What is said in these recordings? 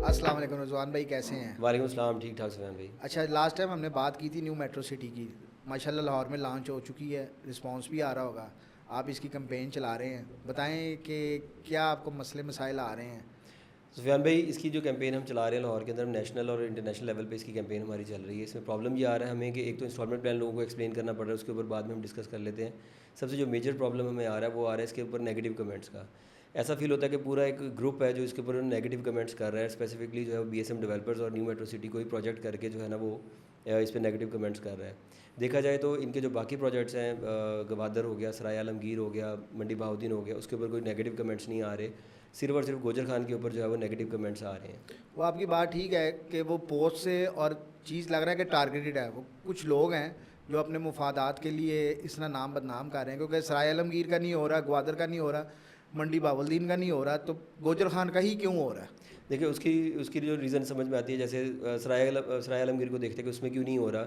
अस्सलाम वालेकुम रिजवान भाई, कैसे हैं? वालेकुम सलाम। ठीक ठाक सुफियान भाई। अच्छा, लास्ट टाइम हमने बात की थी न्यू मेट्रो सिटी की। माशाल्लाह लाहौर में लॉन्च हो चुकी है, रिस्पांस भी आ रहा होगा। आप इसकी कैंपेन चला रहे हैं, बताएं कि क्या आपको मसले मसाइल आ रहे हैं? सुफियान भाई, इसकी जो कैंपेन हम चला रहे हैं लाहौर के अंदर, नेशनल और इंटरनेशनल लेवल पे इसकी कैंपेन हमारी चल रही है। इसमें प्रॉब्लम ये आ रहा है हमें कि एक तो इंस्टॉलमेंट प्लान लोगों को एक्सप्लेन करना पड़ रहा है, उसके ऊपर बाद में हम डिस्कस कर लेते हैं। सबसे जो मेजर प्रॉब्लम हमें आ रहा है वो आ रहा है इसके ऊपर नेगेटिव कमेंट्स का। ऐसा फील होता है कि पूरा एक ग्रुप है जो इसके ऊपर नेगेटिव कमेंट्स कर रहा है। स्पेसिफिकली जो है वो BSM डेवलपर्स और न्यू मेट्रो सिटी कोई प्रोजेक्ट करके जो है ना वो इस पर नेगेटिव कमेंट्स कर रहा है। देखा जाए तो इनके जो बाकी प्रोजेक्ट्स हैं, गवादर हो गया, सराय आलमगीर हो गया, मंडी बहाउद्दीन हो गया, उसके ऊपर कोई नेगेटिव कमेंट्स नहीं आ रहे। सिर्फ और सिर्फ गोजर खान के ऊपर जो है वो नेगेटिव कमेंट्स आ रहे हैं। वो आपकी बात ठीक है कि वो पोस्ट से और चीज़ लग रहा है कि टारगेटेड है। वो कुछ लोग हैं जो अपने मुफादात के लिए इसका नाम बदनाम कर रहे हैं, क्योंकि सराय आलमगीर का नहीं हो रहा, ग्वादर का नहीं हो रहा, मंडी बहाउद्दीन का नहीं हो रहा, तो गोजर खान का ही क्यों हो रहा है? देखिए, उसकी उसकी जो रीज़न समझ में आती है। जैसे सराय आलमगीर को देखते हैं कि उसमें क्यों नहीं हो रहा।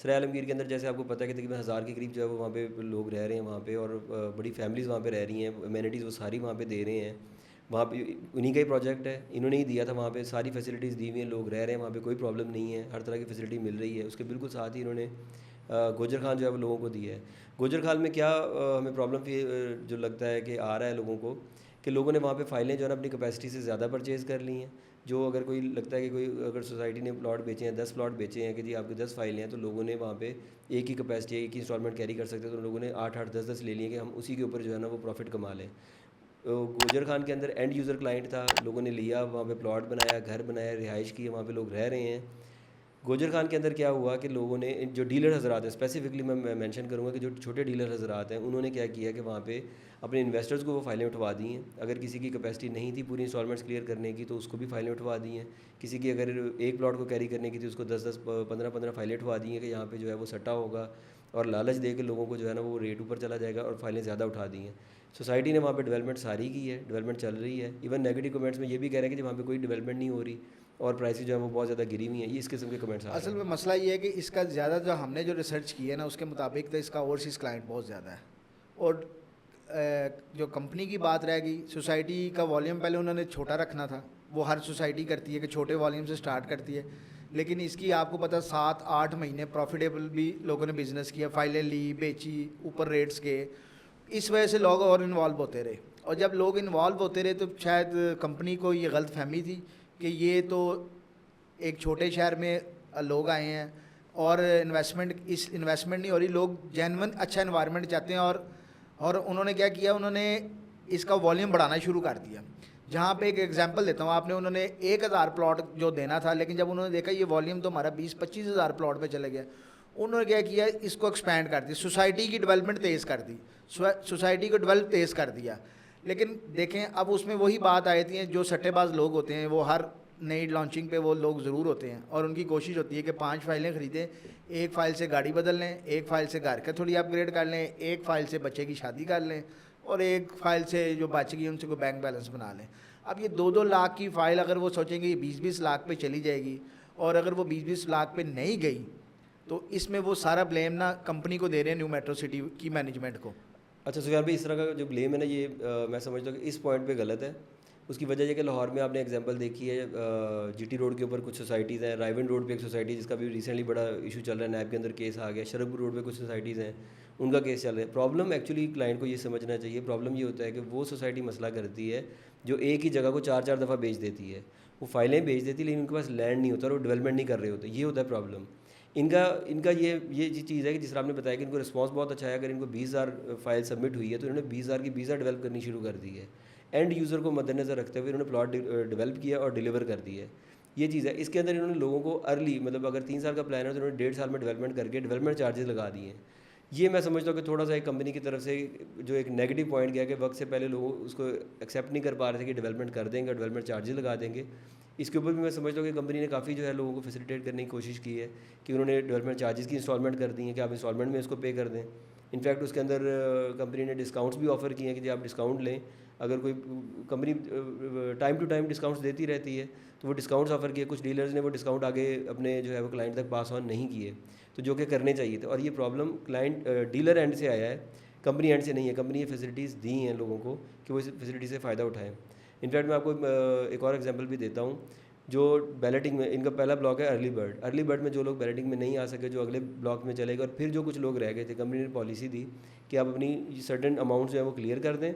सराय आलमगीर के अंदर जैसे आपको पता है कि तकरीबन 1000 के करीब जो है वो वहाँ पे लोग रह रहे हैं वहाँ पे, और बड़ी फैमिलीज़ वहाँ पे रह रही हैं। अमेनिटीज़ वो सारी वहाँ पे दे रहे हैं। वहाँ पे उन्हीं का ही प्रोजेक्ट है, इन्होंने ही दिया था। वहाँ पे सारी फैसिलिटीज़ दी हुई हैं, लोग रह रहे हैं वहाँ पे, कोई प्रॉब्लम नहीं है, हर तरह की फैसिलिटी मिल रही है। उसके बिल्कुल साथ ही इन्होंने गोजर खान जो है वो लोगों को दिया है। गोजर खान में क्या हमें प्रॉब्लम जो लगता है कि आ रहा है लोगों को, कि लोगों ने वहाँ पे फ़ाइलें जो है ना अपनी कैपेसिटी से ज़्यादा परचेज़ कर ली हैं। जो अगर कोई लगता है कि कोई अगर सोसाइटी ने प्लॉट बेचे हैं, 10 प्लॉट बेचे हैं कि जी आपके 10 फाइलें हैं, तो लोगों ने वहाँ पे एक ही कैपेसिटी, एक ही इंस्टॉलमेंट कैरी कर सकते हैं, तो लोगों ने 8-8 10-10 ले लिए कि हम उसी के ऊपर जो है ना वो प्रॉफिट कमा लें। गुजर खान के अंदर एंड यूज़र क्लाइंट था, लोगों ने लिया, वहाँ पे प्लॉट बनाया, घर बनाया, रिहाइश की, वहाँ पे लोग रह रहे हैं। गोजर खान के अंदर क्या हुआ कि लोगों ने, जो डीलर हजरात हैं, स्पेसिफिकली मैं मेंशन करूँगा कि जो छोटे डीलर हजरात हैं, उन्होंने क्या किया कि वहाँ पे अपने इन्वेस्टर्स को वो फाइलें उठवा दी हैं। अगर किसी की कैपेसिटी नहीं थी पूरी इंस्टॉलमेंट्स क्लियर करने की तो उसको भी फाइलें उठवा दी हैं। किसी की अगर एक प्लॉट को कैरी करने की थी उसको 10-10 15-15 फाइलें उठवा दी हैं कि यहाँ पे जो है वो सट्टा होगा, और लालच दे के लोगों को जो है ना वो रेट ऊपर चला जाएगा, और फाइलें ज़्यादा उठा दी हैं। सोसाइटी ने वहाँ पे डेवलपमेंट सारी की है, डेवलपमेंट चल रही है। इवन नेगेटिव कमेंट्स में ये भी कह रहे हैं कि वहाँ पे कोई डेवलपमेंट नहीं हो रही और प्राइसेस जो है वो बहुत ज़्यादा गिरी हुई हैं। ये इस किस्म के कमेंट्स आ रहे असल हैं। में मसला ये है कि इसका ज़्यादा जो हमने जो रिसर्च की है ना, उसके मुताबिक तो इसका ओवरसीज़ क्लाइंट बहुत ज़्यादा है। और जो कंपनी की बात रह गई, सोसाइटी का वॉल्यूम पहले उन्होंने छोटा रखना था। वो हर सोसाइटी करती है कि छोटे वॉल्यूम से स्टार्ट करती है, लेकिन इसकी आपको पता 7-8 महीने प्रॉफिटेबल भी लोगों ने बिज़नेस किया, फाइलें ली, बेची, ऊपर रेट्स गए। इस वजह से लोग और इन्वॉल्व होते रहे, और जब लोग इन्वॉल्व होते रहे तो शायद कंपनी को ये गलत फहमी थी कि ये तो एक छोटे शहर में लोग आए हैं और इन्वेस्टमेंट नहीं हो रही, लोग जेन्युइन अच्छा इन्वायरमेंट चाहते हैं। और उन्होंने क्या किया, उन्होंने इसका वॉल्यूम बढ़ाना शुरू कर दिया। जहाँ पे एक एग्जांपल देता हूँ, आपने उन्होंने 1000 प्लॉट जो देना था, लेकिन जब उन्होंने देखा ये वॉल्यूम तो हमारा 20-25 हज़ार प्लॉट पे चले गया, उन्होंने क्या किया, इसको एक्सपैंड कर दिया, सोसाइटी की डेवलपमेंट तेज़ कर दी, सोसाइटी को डेवलप तेज़ कर दिया। लेकिन देखें, अब उसमें वही बात आई थी, जो सट्टेबाज लोग होते हैं वो हर नई लॉन्चिंग पे वो लोग ज़रूर होते हैं, और उनकी कोशिश होती है कि 5 फाइलें ख़रीदें, एक फ़ाइल से गाड़ी बदल लें, एक फ़ाइल से घर का थोड़ी अपग्रेड कर लें, एक फ़ाइल से बच्चे की शादी कर लें, और एक फ़ाइल से जो बच गई उनसे कोई बैंक बैलेंस बना लें। अब ये 2-2 लाख की फ़ाइल अगर वो सोचेंगे ये 20-20 लाख पे चली जाएगी, और अगर वो 20-20 लाख पे नहीं गई तो इसमें वो सारा ब्लेम ना कंपनी को दे रहे हैं, न्यू मेट्रो सिटी की मैनेजमेंट को। अच्छा सुफियान भाई, इस तरह का जो ब्लेम है ना, ये मैं समझता हूँ कि इस पॉइंट पे गलत है। उसकी वजह यह कि लाहौर में आपने एग्जांपल देखी है, GT रोड के ऊपर कुछ सोसाइटीज़ हैं, रायवन रोड पे एक सोसाइटी है जिसका भी रिसेंटली बड़ा इशू चल रहा है, नैब के अंदर केस आ गया, शरकपुर रोड पे कुछ सोसाइटीज़ हैं, उनका केस चल रहा है। प्रॉब्लम एक्चुअली क्लाइंट को ये समझना चाहिए, प्रॉब्लम ये होता है कि वो सोसाइटी मसला करती है जो एक ही जगह को 4-4 दफ़ा बेच देती है। वो फाइलें बेच देती है लेकिन उनके पास लैंड नहीं होता और वो डेवलपमेंट नहीं कर रहे होते। ये होता है प्रॉब्लम। इनका इनका ये चीज़ है कि जिस तरह आपने बताया कि इनको रिस्पांस बहुत अच्छा है। अगर इनको 20,000 फाइल सबमिट हुई है तो इन्होंने 20,000 की 20,000 डेवलप करनी शुरू कर दी है। एंड यूज़र को मद्देनज़र रखते हुए इन्होंने प्लॉट डेवलप किया और डिलीवर कर दी है। ये चीज़ है। इसके अंदर इन्होंने लोगों को अर्ली, मतलब अगर 3 साल का प्लान है तो इन्होंने 1.5 साल में डेवलपमेंट करके डेवलपमेंट चार्जेस लगा दिए हैं। ये मैं समझता हूँ कि थोड़ा सा एक कंपनी की तरफ से जो एक नेगेटिव पॉइंट गया कि वक्त से पहले लोग उसको एक्सेप्ट नहीं कर पा रहे थे कि डेवलपमेंट कर देंगे, डेवलपमेंट चार्जेस लगा देंगे। इसके ऊपर भी मैं समझता हूँ कि कंपनी ने काफ़ी जो है लोगों को फैसिलिटेट करने की कोशिश की है कि उन्होंने डेवलपमेंट चार्जेस की इंस्टॉलमेंट कर दी हैं कि आप इंस्टॉलमेंट में इसको पे कर दें। इनफैक्ट उसके अंदर कंपनी ने डिस्काउंट्स भी ऑफ़र किए हैं कि जी आप डिस्काउंट लें। अगर कोई company time to time discounts देती रहती है तो वो डिस्काउंट्स ऑफ़र किए। कुछ डीलर्स ने वो डिस्काउंट आगे अपने जो है वो क्लाइंट तक पास ऑन नहीं किए, तो जो कि करने चाहिए थे। और ये प्रॉब्लम क्लाइंट डीलर एंड से आया है, कंपनी एंड से नहीं है। कंपनी ये फैसिलिटीज़ दी हैं लोगों को कि वो इस फैसिलिटी से फ़ायदा उठाएँ। इनफैक्ट मैं आपको एक और एग्जांपल भी देता हूँ। जो बैलेटिंग में इनका पहला ब्लॉक है अर्ली बर्ड में जो लोग बैलेटिंग में नहीं आ सके जो अगले ब्लॉक में चले गए, और फिर जो कुछ लोग रह गए थे, कंपनी ने पॉलिसी दी कि आप अपनी सर्टेन अमाउंट जो है वो क्लियर कर दें,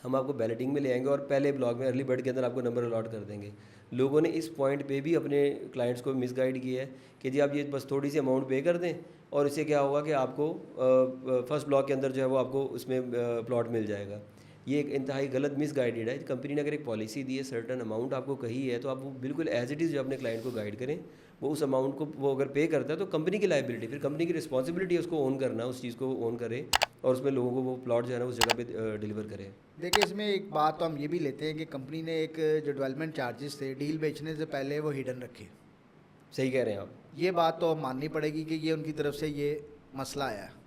हम आपको बैलेटिंग में ले आएंगे और पहले ब्लॉक में अर्ली बर्ड के अंदर आपको नंबर अलॉट कर देंगे। लोगों ने इस पॉइंट पे भी अपने क्लाइंट्स को मिसगाइड किया है कि जी आप ये बस थोड़ी सी अमाउंट पे कर दें और इससे क्या होगा कि आपको फर्स्ट ब्लॉक के अंदर जो है वो आपको उसमें प्लॉट मिल जाएगा। ये एक इंतहाई गलत मिसगाइडेड है। कंपनी ने अगर एक पॉलिसी दी है, सर्टन अमाउंट आपको कही है, तो आप वो बिल्कुल एज इट इज़ जो अपने क्लाइंट को गाइड करें। वो उस अमाउंट को वो अगर पे करता है तो कंपनी की लाइबिलिटी, फिर कंपनी की रिस्पॉन्सिबिलिटी है उसको ओन करना, उस चीज़ को ओन करे और उसमें लोगों को वो प्लॉट जो है ना उस जगह पे डिलीवर करे। देखिए, इसमें एक बात तो हम ये भी लेते हैं कि कंपनी ने एक जो डेवलपमेंट चार्जेस थे डील बेचने से पहले वो हिडन रखे। सही कह रहे हैं आप। ये बात तो माननी पड़ेगी कि ये उनकी तरफ से ये मसला आया है।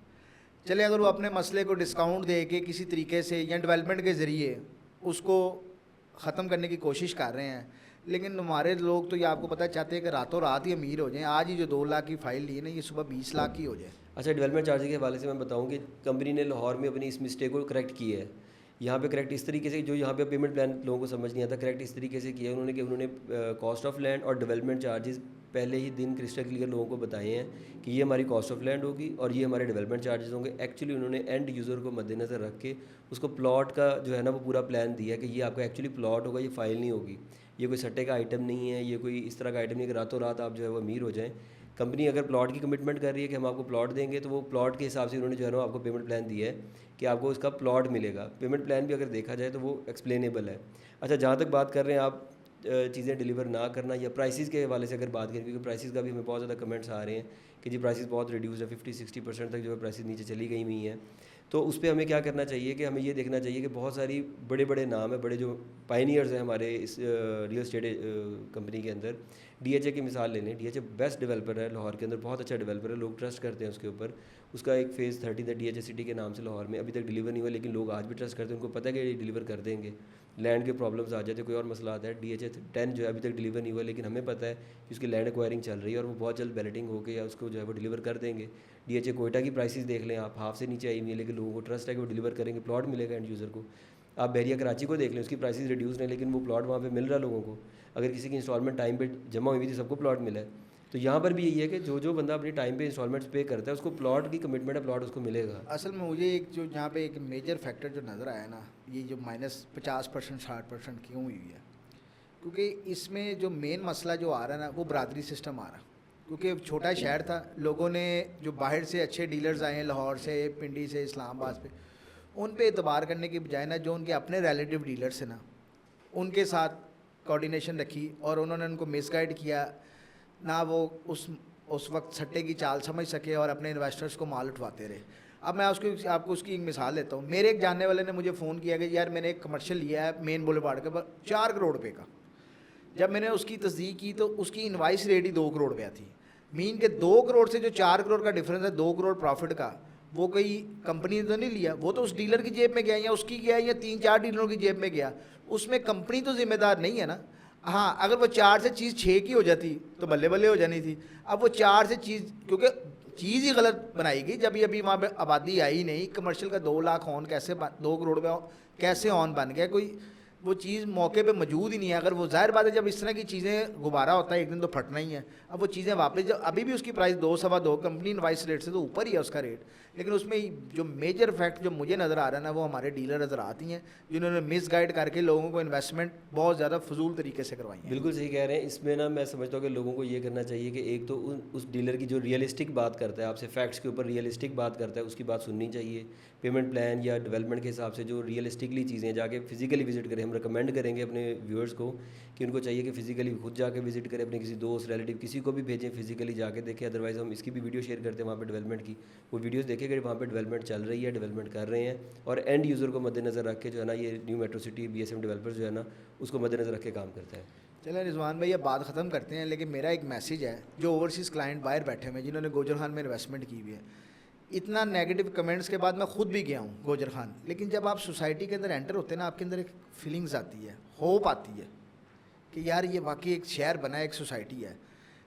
चले, अगर वो अपने मसले को डिस्काउंट दे के किसी तरीके से या डेवलपमेंट के ज़रिए उसको ख़त्म करने की कोशिश कर रहे हैं, लेकिन हमारे लोग तो ये आपको पता चाहते हैं कि रातों रात ही अमीर हो जाएं। आज ही जो 2 लाख की फ़ाइल ली है ना, ये सुबह 20 लाख की हो जाए। अच्छा, डेवलपमेंट चार्ज के हवाले से मैं बताऊं कि कंपनी ने लाहौर में अपनी इस मिस्टेक को करेक्ट किया है। यहाँ पे करेक्ट इस तरीके से, जो यहाँ पे पेमेंट प्लान लोगों को समझ नहीं आता, करेक्ट इस तरीके से किया है उन्होंने कि उन्होंने कॉस्ट ऑफ लैंड और डेवलपमेंट चार्जेस पहले ही दिन क्रिस्टल क्लियर लोगों को बताए हैं कि ये हमारी कॉस्ट ऑफ लैंड होगी और ये हमारे डेवलपमेंट चार्जेस होंगे। एक्चुअली उन्होंने एंड यूज़र को मद्देनज़र रख के उसको प्लॉट का जो है ना वो पूरा प्लान दिया कि ये आपका एक्चुअली प्लॉट होगा, ये फाइल नहीं होगी, ये कोई सट्टे का आइटम नहीं है, ये कोई इस तरह का आइटम नहीं है कि रातों रात आप जो है वो अमीर हो जाएँ। कंपनी अगर प्लॉट की कमिटमेंट कर रही है कि हम आपको प्लॉट देंगे, तो वो प्लॉट के हिसाब से उन्होंने जो है ना आपको पेमेंट प्लान दिया है कि आपको उसका प्लॉट मिलेगा। पेमेंट प्लान भी अगर देखा जाए तो वो एक्सप्लेनेबल है। अच्छा, जहाँ तक बात कर रहे हैं आप चीज़ें डिलीवर ना करना या प्राइसेस के हवाले से अगर बात करें, क्योंकि प्राइसेस का भी हमें बहुत ज़्यादा कमेंट्स आ रहे हैं कि जी प्राइसेस बहुत रिड्यूस है, 50-60% तक जो है प्राइसेस नीचे चली गई हुई हैं। तो उस पर हमें क्या करना चाहिए कि हमें ये देखना चाहिए कि बहुत सारी बड़े बड़े नाम है, बड़े जो पायनियर्स हैं हमारे इस रियल एस्टेट कंपनी के अंदर। डीएचए की मिसाल ले लें, डीएचए बेस्ट डेवलपर है लाहौर के अंदर, बहुत अच्छा डेवलपर है, लोग ट्रस्ट करते हैं उसके ऊपर। उसका एक फ़ेज़ 30 था डीएचए सिटी के नाम से लाहौर में, अभी तक डिलीवर नहीं हुआ, लेकिन लोग आज भी ट्रस्ट करते हैं, उनको पता है कि ये डिलीवर कर देंगे। लैंड के प्रॉब्लम्स आ जाते, कोई और मसला आता है, डीएचए 10 जो है अभी तक डिलीवर नहीं हुआ, लेकिन हमें पता है कि उसकी लैंड एक्वायरिंग चल रही है और वो बहुत जल्द बैलेटिंग होकर या उसको जो है वो डिलीवर कर देंगे। डीएचए कोयटा की प्राइसेस देख लें आप, हाफ से नीचे आई हुई है, लेकिन लोगों को ट्रस्ट है कि वो डिलीवर करेंगे, प्लॉट मिलेगा एंड यूज़र को। आप बहरिया कराची को देख लें, उसकी प्राइसेस रिड्यूस नहीं, लेकिन वो प्लॉट वहाँ पे मिल रहा है लोगों को। अगर किसी की इंस्टॉलमेंट टाइम पे जमा हुई थी, सबको प्लॉट मिला है। तो यहाँ पर भी यही है कि जो जो बंदा अपनी टाइम पे इंस्टॉलमेंट्स पे करता है उसको प्लॉट की कमिटमेंट है, प्लॉट उसको मिलेगा। असल में मुझे एक जो यहाँ पे एक मेजर फैक्टर जो नज़र आया ना, ये जो -50% 60% क्यों हुई है, क्योंकि इसमें जो मेन मसला जो आ रहा है ना, वो बरादरी सिस्टम आ रहा। क्योंकि छोटा शहर था, लोगों ने जो बाहर से अच्छे डीलर्स आए हैं, लाहौर से, पिंडी से, इस्लामाबाद पे, उन पे एतबार करने की बजाय ना जो उनके अपने रिलेटिव डीलर्स हैं ना, उनके साथ कोऑर्डिनेशन रखी और उन्होंने उनको मिसगाइड किया ना। वो उस वक्त सट्टे की चाल समझ सके और अपने इन्वेस्टर्स को माल उठवाते रहे। अब मैं आपको उसकी एक मिसाल देता हूँ। मेरे एक जानने वाले ने मुझे फ़ोन किया कि यार मैंने एक कमर्शियल लिया है मेन बुलेवार्ड के पर 4 करोड़ रुपये का। जब मैंने उसकी तस्दीक की तो उसकी इनवाइस रेट ही 2 करोड़ रुपया थी। मीन के 2 करोड़ से जो 4 करोड़ का डिफरेंस है, 2 करोड़ प्रॉफिट का, वो कोई कंपनी ने तो नहीं लिया, वो तो उस डीलर की जेब में गया या उसकी गया या 3-4 डीलरों की जेब में गया। उसमें कंपनी तो जिम्मेदार नहीं है ना। हाँ, अगर वो 4 से चीज़ 6 की हो जाती तो बल्ले बल्ले हो जानी थी। अब वो 4 से चीज़, क्योंकि चीज़ ही गलत बनाई गई। जब अभी वहाँ पे आबादी आई नहीं, कमर्शियल का 2 लाख ऑन कैसे 2 करोड़ रुपये कैसे ऑन बन गया, कोई वो चीज़ मौके पे मौजूद ही नहीं है। अगर वो ज़ाहिर बात है, जब इस तरह की चीज़ें गुब्बारा होता है एक दिन तो फटना ही है। अब वो चीज़ें वापस, जब अभी भी उसकी प्राइस 2-2.25 कंपनी इनवाइस रेट से तो ऊपर ही है उसका रेट, लेकिन उसमें जो मेजर फैक्ट जो मुझे नज़र आ रहा है ना, वो हमारे डीलर नज़र आती हैं जिन्होंने मिस गाइड करके लोगों को इन्वेस्टमेंट बहुत ज़्यादा फजूल तरीके से करवाई है। बिल्कुल सही कह रहे हैं। इसमें ना मैं समझता हूँ कि लोगों को ये करना चाहिए कि एक तो उस डीलर की जो रियलिस्टिक बात करता है, आपसे फैक्ट्स के ऊपर रियलिस्टिक बात करता है, उसकी बात सुननी चाहिए। पेमेंट प्लान या डेवलपमेंट के हिसाब से जो रियलिस्टिकली चीज़ें जाके फिजिकली विजिट करें। हम रिकमेंड करेंगे अपने व्यूअर्स को कि उनको चाहिए कि फ़िज़िकली खुद जाके विजिट करें, अपने किसी दोस्त रिलेटिव किसी को भी भेजें, फिजिकली जाके देखें। अदरवाइज़ हम इसकी भी वीडियो शेयर करते हैं वहाँ पे डेवलपमेंट की, वो वीडियोस देखें कि वहाँ पे डेवलपमेंट चल रही है, डेवलपमेंट कर रहे हैं, और एंड यूज़र को मद्देनज़र रख के जो है ना ये new metro city BSM developers जो है ना उसको मद्देनज़र रख के काम करता है। चलें रिजवान भाई, अब बात ख़त्म करते हैं, लेकिन मेरा एक मैसेज है जो ओवरसीज़ क्लाइंट बाहर बैठे हुए हैं जिन्होंने गोजर खान में इन्वेस्टमेंट की हुई है। इतना नेगेटिव कमेंट्स के बाद मैं खुद भी गया हूँ गोजर खान, लेकिन जब आप सोसाइटी के अंदर एंटर होते हैं ना, आपके अंदर एक फीलिंग्स आती है, होप आती है कि यार ये वाकई एक शहर बना है, एक सोसाइटी है।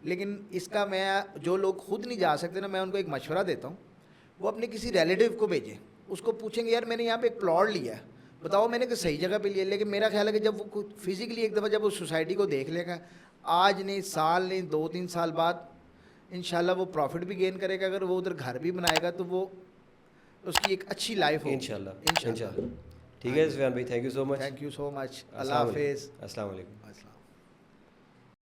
लेकिन इसका मैं, जो लोग खुद नहीं जा सकते ना, मैं उनको एक मशवरा देता हूँ, वो अपने किसी रिलेटिव को भेजें, उसको पूछेंगे यार मैंने यहाँ पे एक प्लॉट लिया है, बताओ मैंने कि सही जगह पे लिया, लेकिन मेरा ख्याल है कि जब वो फिजिकली एक दफ़ा जब वो सोसाइटी को देख लेगा, आज नहीं, साल नहीं, 2-3 साल बाद इंशाल्लाह वो प्रॉफिट भी गेन करेगा। अगर वो उधर घर भी बनाएगा तो वो उसकी एक अच्छी लाइफ होगी इंशाल्लाह। ठीक है सुफियान भाई, thank you so much. Thank you so much. अल्लाह हाफिज़। अस्सलाम वालेकुम। अस्सलाम।